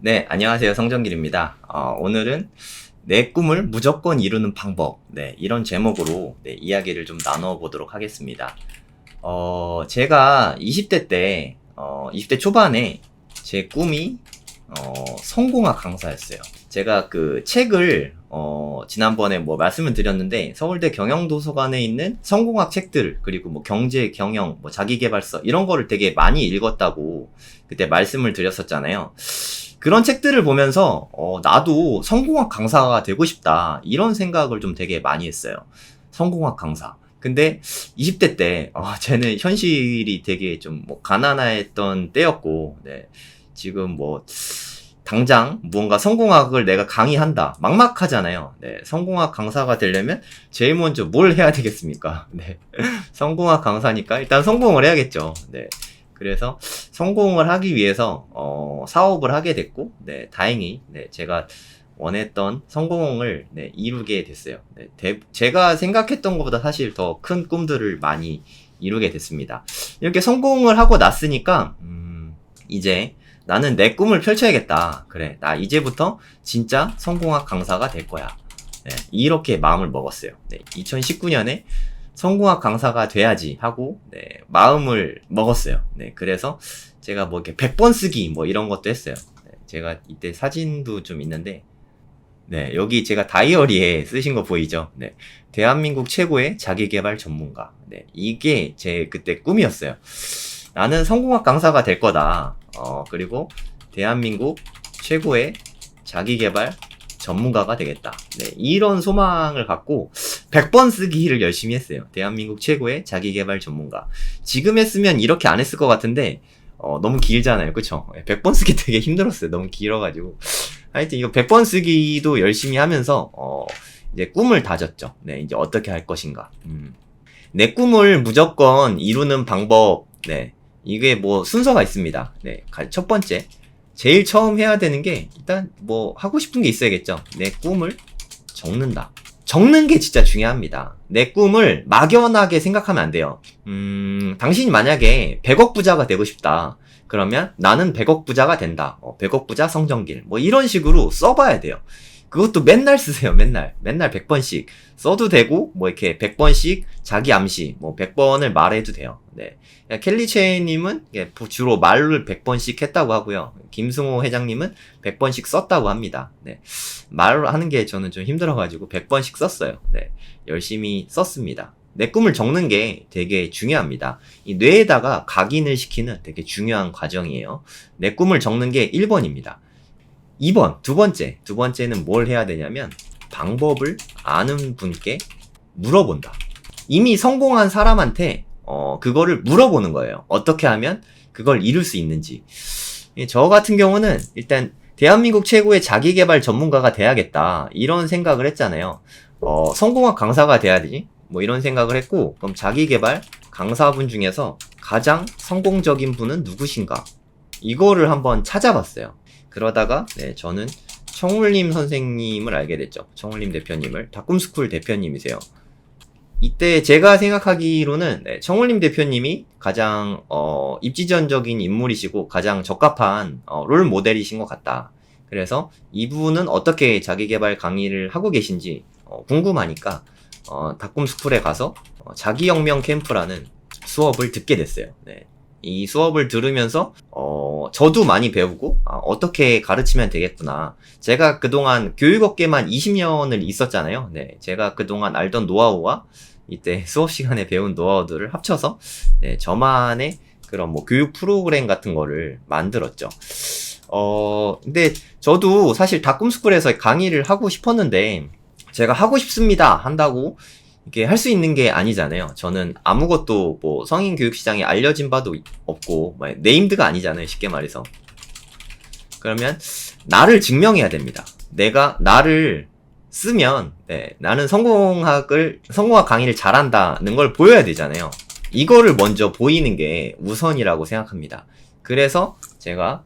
네, 안녕하세요. 성정길입니다. 오늘은 내 꿈을 무조건 이루는 방법. 네, 이런 제목으로 이야기를 좀 나눠보도록 하겠습니다. 제가 20대 때, 20대 초반에 제 꿈이, 성공학 강사였어요. 제가 그 책을, 지난번에 뭐 말씀을 드렸는데, 서울대 경영도서관에 있는 성공학 책들, 그리고 뭐 경제, 경영, 뭐 자기계발서, 이런 거를 되게 많이 읽었다고 그때 말씀을 드렸었잖아요. 그런 책들을 보면서 나도 성공학 강사가 되고 싶다 이런 생각을 좀 되게 많이 했어요. 성공학 강사. 근데 20대 때 쟤는 현실이 되게 좀 뭐 가난했던 때였고, 네, 지금 뭐 당장 무언가 성공학을 내가 강의한다 막막하잖아요. 네, 성공학 강사가 되려면 제일 먼저 뭘 해야 되겠습니까? 네, 성공학 강사니까 일단 성공을 해야겠죠. 네. 그래서 성공을 하기 위해서 사업을 하게 됐고, 네, 다행히 네, 제가 원했던 성공을 네, 이루게 됐어요. 네, 제가 생각했던 것보다 사실 더 큰 꿈들을 많이 이루게 됐습니다. 이렇게 성공을 하고 났으니까 이제 나는 내 꿈을 펼쳐야겠다. 그래, 나 이제부터 진짜 성공학 강사가 될 거야. 네, 이렇게 마음을 먹었어요. 네, 2019년에 성공학 강사가 돼야지 하고, 네, 마음을 먹었어요. 네, 그래서 제가 뭐 이렇게 100번 쓰기 뭐 이런 것도 했어요. 네, 제가 이때 사진도 좀 있는데, 네, 여기 제가 다이어리에 쓰신 거 보이죠? 네, 대한민국 최고의 자기계발 전문가. 네, 이게 제 그때 꿈이었어요. 나는 성공학 강사가 될 거다. 그리고 대한민국 최고의 자기계발 전문가가 되겠다. 네, 이런 소망을 갖고 100번 쓰기를 열심히 했어요. 대한민국 최고의 자기계발 전문가. 지금 했으면 이렇게 안 했을 것 같은데 너무 길잖아요. 그쵸? 100번 쓰기 되게 힘들었어요. 너무 길어가지고. 하여튼 이거 100번 쓰기도 열심히 하면서 이제 꿈을 다졌죠. 네, 이제 어떻게 할 것인가. 내 꿈을 무조건 이루는 방법. 네, 이게 뭐 순서가 있습니다. 네, 첫 번째. 제일 처음 해야 되는 게 일단 뭐 하고 싶은 게 있어야겠죠. 내 꿈을 적는다. 적는 게 진짜 중요합니다. 내 꿈을 막연하게 생각하면 안 돼요. 당신이 만약에 100억 부자가 되고 싶다. 그러면 나는 100억 부자가 된다. 100억 부자 성정길. 뭐 이런 식으로 써봐야 돼요. 그것도 맨날 쓰세요. 맨날 100번씩 써도 되고, 뭐 이렇게 100번씩 자기 암시, 뭐 100번을 말해도 돼요. 네. 켈리 체이님은 주로 말을 100번씩 했다고 하고요. 김승호 회장님은 100번씩 썼다고 합니다. 네. 말로 하는 게 저는 좀 힘들어가지고 100번씩 썼어요. 네. 열심히 썼습니다. 내 꿈을 적는 게 되게 중요합니다. 이 뇌에다가 각인을 시키는 되게 중요한 과정이에요. 내 꿈을 적는 게 1번입니다. 2번, 두 번째는 뭘 해야 되냐면 방법을 아는 분께 물어본다. 이미 성공한 사람한테 그거를 물어보는 거예요. 어떻게 하면 그걸 이룰 수 있는지. 저 같은 경우는 일단 대한민국 최고의 자기계발 전문가가 돼야겠다 이런 생각을 했잖아요. 성공학 강사가 돼야지 뭐 이런 생각을 했고, 그럼 자기계발 강사분 중에서 가장 성공적인 분은 누구신가 이거를 한번 찾아봤어요. 그러다가 네, 저는 청울님 선생님을 알게 됐죠. 청울님 대표님을. 다꿈스쿨 대표님이세요. 이때 제가 생각하기로는 네, 청울님 대표님이 가장 입지전적인 인물이시고 가장 적합한 롤 모델이신 것 같다. 그래서 이분은 어떻게 자기계발 강의를 하고 계신지 궁금하니까 다꿈스쿨에 가서 자기혁명 캠프라는 수업을 듣게 됐어요. 네. 이 수업을 들으면서 저도 많이 배우고 어떻게 가르치면 되겠구나. 제가 그동안 교육업계만 20년을 있었잖아요. 네, 제가 그동안 알던 노하우와 이때 수업 시간에 배운 노하우들을 합쳐서 네, 저만의 그런 뭐 교육 프로그램 같은 거를 만들었죠. 근데 저도 사실 다꿈스쿨에서 강의를 하고 싶었는데 제가 하고 싶습니다 한다고 이게 할 수 있는 게 아니잖아요. 저는 아무것도 뭐 성인 교육 시장에 알려진 바도 없고 뭐 네임드가 아니잖아요. 쉽게 말해서. 그러면 나를 증명해야 됩니다. 내가 나를 쓰면 네, 나는 성공학 강의를 잘한다는 걸 보여야 되잖아요. 이거를 먼저 보이는 게 우선이라고 생각합니다. 그래서 제가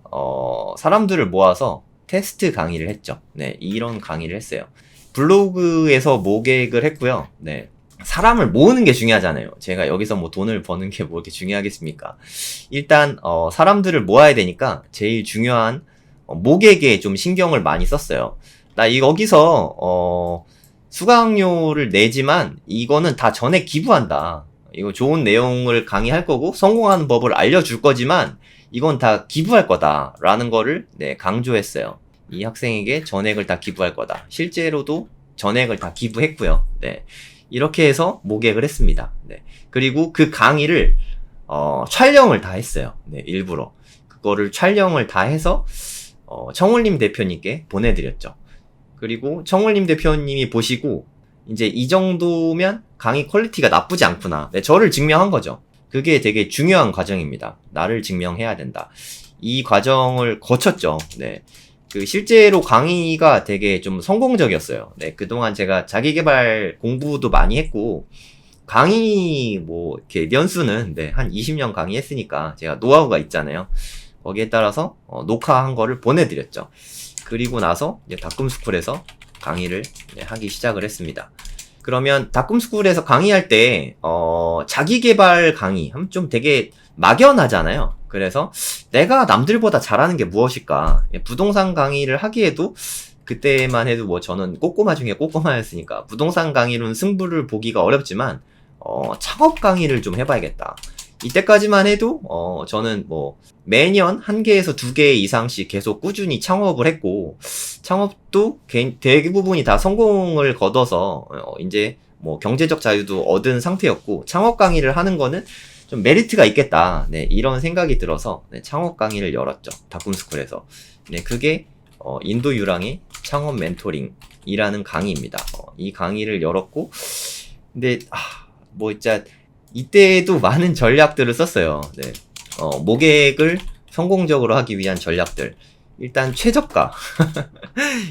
사람들을 모아서 테스트 강의를 했죠. 네, 이런 강의를 했어요. 블로그에서 모객을 했고요. 네. 사람을 모으는 게 중요하잖아요. 제가 여기서 뭐 돈을 버는 게 뭐 이렇게 중요하겠습니까? 일단, 사람들을 모아야 되니까 제일 중요한, 모객에 좀 신경을 많이 썼어요. 여기서 수강료를 내지만 이거는 다 전액 기부한다. 이거 좋은 내용을 강의할 거고 성공하는 법을 알려줄 거지만 이건 다 기부할 거다라는 거를 네, 강조했어요. 이 학생에게 전액을 다 기부할 거다. 실제로도 전액을 다 기부했고요. 네. 이렇게 해서 모객을 했습니다. 네. 그리고 그 강의를 촬영을 다 했어요. 네, 일부러. 그거를 촬영을 다 해서 청울님 대표님께 보내드렸죠. 그리고 청울님 대표님이 보시고 이제 이 정도면 강의 퀄리티가 나쁘지 않구나. 네, 저를 증명한 거죠. 그게 되게 중요한 과정입니다. 나를 증명해야 된다. 이 과정을 거쳤죠. 네. 실제로 강의가 되게 좀 성공적이었어요. 네, 그동안 제가 자기계발 공부도 많이 했고, 강의, 이렇게 연수는, 네, 한 20년 강의했으니까 제가 노하우가 있잖아요. 거기에 따라서, 녹화한 거를 보내드렸죠. 그리고 나서, 이제 다꿈스쿨에서 강의를 하기 시작을 했습니다. 그러면 다꿈스쿨에서 강의할 때, 자기계발 강의 하면 좀 되게 막연하잖아요. 그래서 내가 남들보다 잘하는 게 무엇일까? 부동산 강의를 하기에도 그때만 해도 저는 꼬꼬마 중에 꼬꼬마였으니까 부동산 강의로는 승부를 보기가 어렵지만 창업 강의를 좀 해봐야겠다. 이때까지만 해도 저는 매년 1개에서 2개 이상씩 계속 꾸준히 창업을 했고 창업도 대부분이 다 성공을 거둬서 이제 경제적 자유도 얻은 상태였고 창업 강의를 하는 거는 좀 메리트가 있겠다. 네, 이런 생각이 들어서 네, 창업 강의를 열었죠. 다꿈스쿨에서. 네, 그게 인도 유랑의 창업 멘토링이라는 강의입니다. 이 강의를 열었고 근데 진짜 이때도 많은 전략들을 썼어요. 네. 모객을 성공적으로 하기 위한 전략들. 일단 최저가.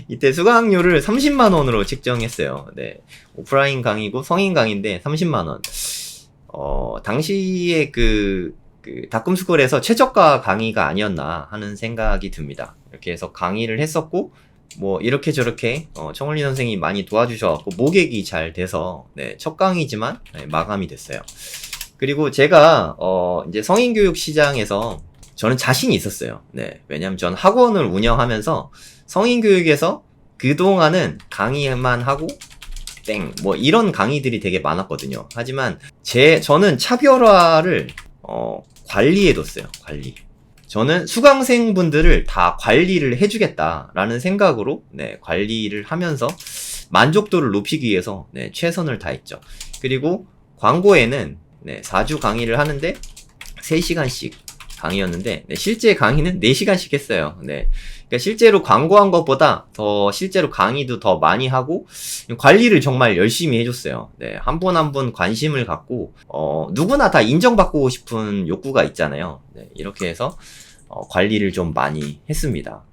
이때 수강료를 30만 원으로 책정했어요. 네. 오프라인 강의고 성인 강의인데 30만 원. 당시에 다꿈스쿨에서 최저가 강의가 아니었나 하는 생각이 듭니다. 이렇게 해서 강의를 했었고, 이렇게 저렇게, 청울리 선생님이 많이 도와주셔갖고, 모객이 잘 돼서, 네, 첫 강의지만, 네, 마감이 됐어요. 그리고 제가, 이제 성인교육 시장에서 저는 자신이 있었어요. 네, 왜냐면 전 학원을 운영하면서 성인교육에서 그동안은 강의만 하고, 이런 강의들이 되게 많았거든요. 하지만 저는 차별화를 관리해뒀어요. 관리. 저는 수강생분들을 다 관리를 해주겠다라는 생각으로 네, 관리를 하면서 만족도를 높이기 위해서 네, 최선을 다했죠. 그리고 광고에는 네, 4주 강의를 하는데 3시간씩 강의였는데 네, 실제 강의는 4시간씩 했어요. 네. 그러니까 실제로 광고한 것보다 더 실제로 강의도 더 많이 하고 관리를 정말 열심히 해줬어요. 네, 한 분 한 분 관심을 갖고 누구나 다 인정받고 싶은 욕구가 있잖아요. 네, 이렇게 해서 관리를 좀 많이 했습니다.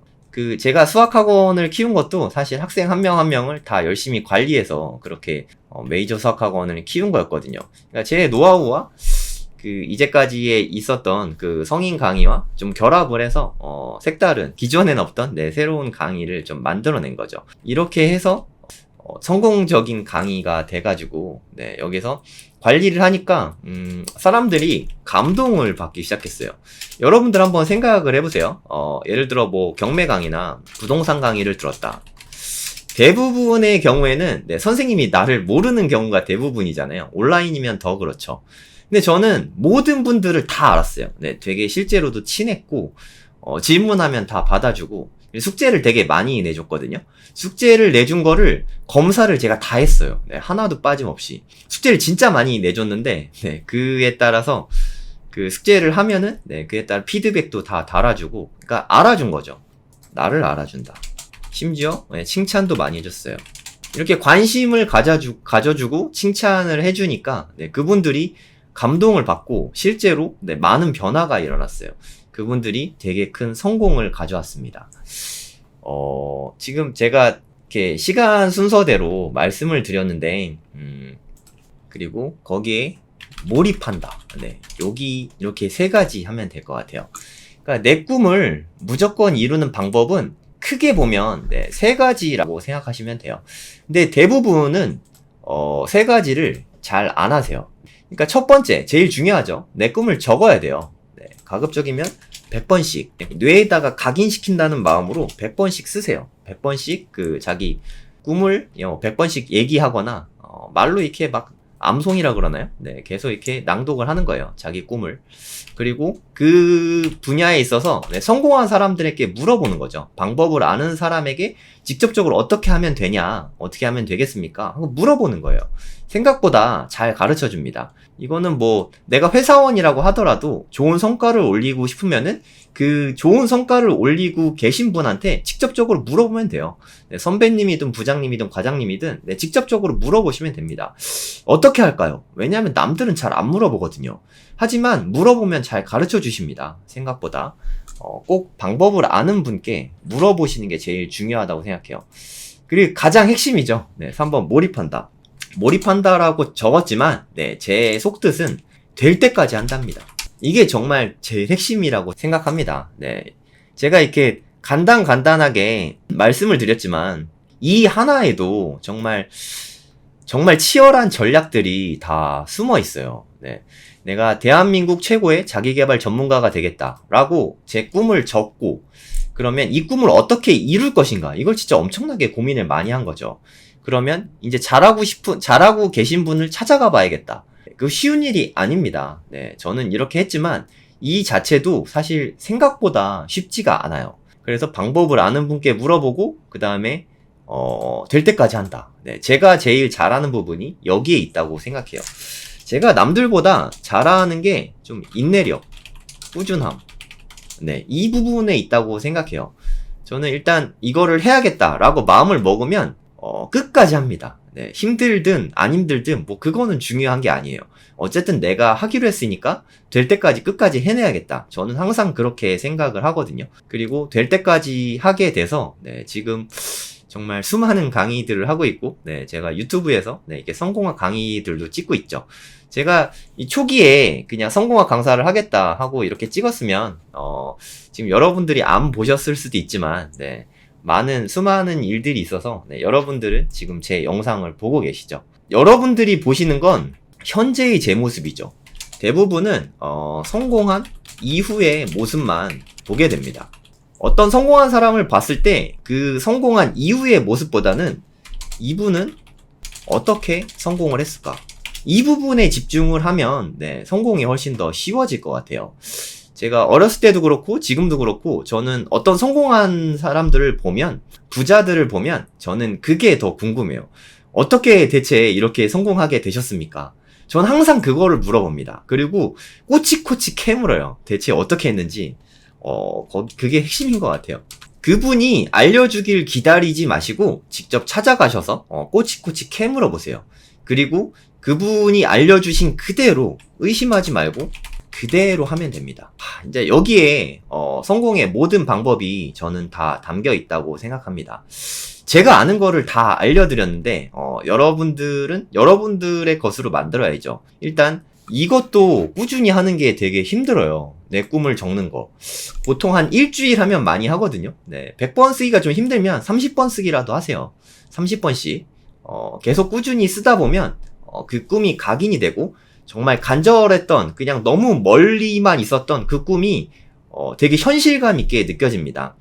제가 수학학원을 키운 것도 사실 학생 한 명 한 명을 다 열심히 관리해서 그렇게 메이저 수학학원을 키운 거였거든요. 그러니까 제 노하우와 이제까지에 있었던 성인 강의와 좀 결합을 해서, 색다른, 기존엔 없던, 네, 새로운 강의를 좀 만들어낸 거죠. 이렇게 해서, 성공적인 강의가 돼가지고, 네, 여기서 관리를 하니까, 사람들이 감동을 받기 시작했어요. 여러분들 한번 생각을 해보세요. 예를 들어 경매 강의나 부동산 강의를 들었다. 대부분의 경우에는, 네, 선생님이 나를 모르는 경우가 대부분이잖아요. 온라인이면 더 그렇죠. 근데 저는 모든 분들을 다 알았어요. 네, 되게 실제로도 친했고, 질문하면 다 받아주고, 숙제를 되게 많이 내줬거든요. 숙제를 내준 거를 검사를 제가 다 했어요. 네, 하나도 빠짐없이. 숙제를 진짜 많이 내줬는데, 네, 그에 따라서 숙제를 하면은, 네, 그에 따라 피드백도 다 달아주고, 그러니까 알아준 거죠. 나를 알아준다. 심지어, 네, 칭찬도 많이 해줬어요. 이렇게 관심을 가져주고 칭찬을 해주니까, 네, 그분들이 감동을 받고 실제로 네, 많은 변화가 일어났어요. 그분들이 되게 큰 성공을 가져왔습니다. 지금 제가 이렇게 시간 순서대로 말씀을 드렸는데, 그리고 거기에 몰입한다. 네, 여기 이렇게 3가지 하면 될 것 같아요. 그러니까 내 꿈을 무조건 이루는 방법은 크게 보면 네, 3가지라고 생각하시면 돼요. 근데 대부분은 3가지를 잘 안 하세요. 그러니까 첫 번째, 제일 중요하죠. 내 꿈을 적어야 돼요. 네, 가급적이면 100번씩 뇌에다가 각인시킨다는 마음으로 100번씩 쓰세요. 100번씩 그 자기 꿈을 100번씩 얘기하거나 말로 이렇게 막 암송이라 그러나요? 네, 계속 이렇게 낭독을 하는 거예요. 자기 꿈을. 그리고 그 분야에 있어서 성공한 사람들에게 물어보는 거죠. 방법을 아는 사람에게 직접적으로 어떻게 하면 되냐, 어떻게 하면 되겠습니까? 하고 물어보는 거예요. 생각보다 잘 가르쳐 줍니다. 이거는 뭐 내가 회사원이라고 하더라도 좋은 성과를 올리고 싶으면은 그 좋은 성과를 올리고 계신 분한테 직접적으로 물어보면 돼요. 네, 선배님이든 부장님이든 과장님이든 네, 직접적으로 물어보시면 됩니다. 어떻게 할까요? 왜냐하면 남들은 잘 안 물어보거든요. 하지만 물어보면 잘 가르쳐 주십니다. 생각보다. 꼭 방법을 아는 분께 물어보시는 게 제일 중요하다고 생각해요. 그리고 가장 핵심이죠. 네, 3번 몰입한다. 몰입한다라고 적었지만 네, 제 속뜻은 될 때까지 한답니다. 이게 정말 제일 핵심이라고 생각합니다. 네, 제가 이렇게 간단하게 말씀을 드렸지만 이 하나에도 정말 치열한 전략들이 다 숨어 있어요. 네, 내가 대한민국 최고의 자기계발 전문가가 되겠다라고 제 꿈을 적고 그러면 이 꿈을 어떻게 이룰 것인가 이걸 진짜 엄청나게 고민을 많이 한 거죠. 그러면 이제 잘하고 계신 분을 찾아가 봐야겠다. 그 쉬운 일이 아닙니다. 네, 저는 이렇게 했지만 이 자체도 사실 생각보다 쉽지가 않아요. 그래서 방법을 아는 분께 물어보고 그 다음에 될 때까지 한다. 네, 제가 제일 잘하는 부분이 여기에 있다고 생각해요. 제가 남들보다 잘하는 게 좀 인내력, 꾸준함. 네, 이 부분에 있다고 생각해요. 저는 일단 이거를 해야겠다라고 마음을 먹으면 끝까지 합니다. 네, 힘들든 안 힘들든 뭐 그거는 중요한 게 아니에요. 어쨌든 내가 하기로 했으니까 될 때까지 끝까지 해내야겠다. 저는 항상 그렇게 생각을 하거든요. 그리고 될 때까지 하게 돼서 네, 지금 정말 수많은 강의들을 하고 있고 네, 제가 유튜브에서 네, 이렇게 성공학 강의들도 찍고 있죠. 제가 이 초기에 그냥 성공학 강사를 하겠다 하고 이렇게 찍었으면 지금 여러분들이 안 보셨을 수도 있지만 네, 수많은 일들이 있어서 네, 여러분들은 지금 제 영상을 보고 계시죠. 여러분들이 보시는 건 현재의 제 모습이죠. 대부분은 성공한 이후의 모습만 보게 됩니다. 어떤 성공한 사람을 봤을 때 그 성공한 이후의 모습보다는 이분은 어떻게 성공을 했을까? 이 부분에 집중을 하면 네, 성공이 훨씬 더 쉬워질 것 같아요. 제가 어렸을 때도 그렇고 지금도 그렇고 저는 어떤 성공한 사람들을 보면 부자들을 보면 저는 그게 더 궁금해요. 어떻게 대체 이렇게 성공하게 되셨습니까? 전 항상 그거를 물어봅니다. 그리고 꼬치꼬치 캐물어요. 대체 어떻게 했는지 그게 핵심인 것 같아요. 그분이 알려주길 기다리지 마시고 직접 찾아가셔서 꼬치꼬치 캐물어 보세요. 그리고 그분이 알려주신 그대로 의심하지 말고 그대로 하면 됩니다. 이제 여기에 성공의 모든 방법이 저는 다 담겨 있다고 생각합니다. 제가 아는 거를 다 알려드렸는데 여러분들은 여러분들의 것으로 만들어야죠. 일단 이것도 꾸준히 하는 게 되게 힘들어요. 내 꿈을 적는 거. 보통 한 일주일 하면 많이 하거든요. 네, 100번 쓰기가 좀 힘들면 30번 쓰기라도 하세요. 30번씩. 계속 꾸준히 쓰다 보면 그 꿈이 각인이 되고 정말 간절했던 그냥 너무 멀리만 있었던 그 꿈이 되게 현실감 있게 느껴집니다.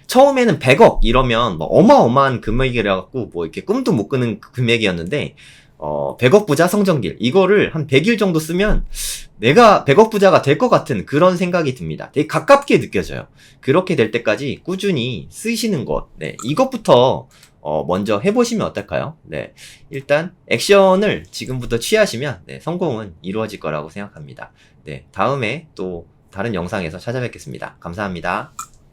처음에는 100억 이러면 뭐 어마어마한 금액이라 갖고 뭐 이렇게 꿈도 못 꾸는 금액이었는데 100억 부자 성전길 이거를 한 100일 정도 쓰면 내가 100억 부자가 될 것 같은 그런 생각이 듭니다. 되게 가깝게 느껴져요. 그렇게 될 때까지 꾸준히 쓰시는 것, 네, 이것부터 먼저 해보시면 어떨까요? 네, 일단 액션을 지금부터 취하시면 네, 성공은 이루어질 거라고 생각합니다. 네, 다음에 또 다른 영상에서 찾아뵙겠습니다. 감사합니다.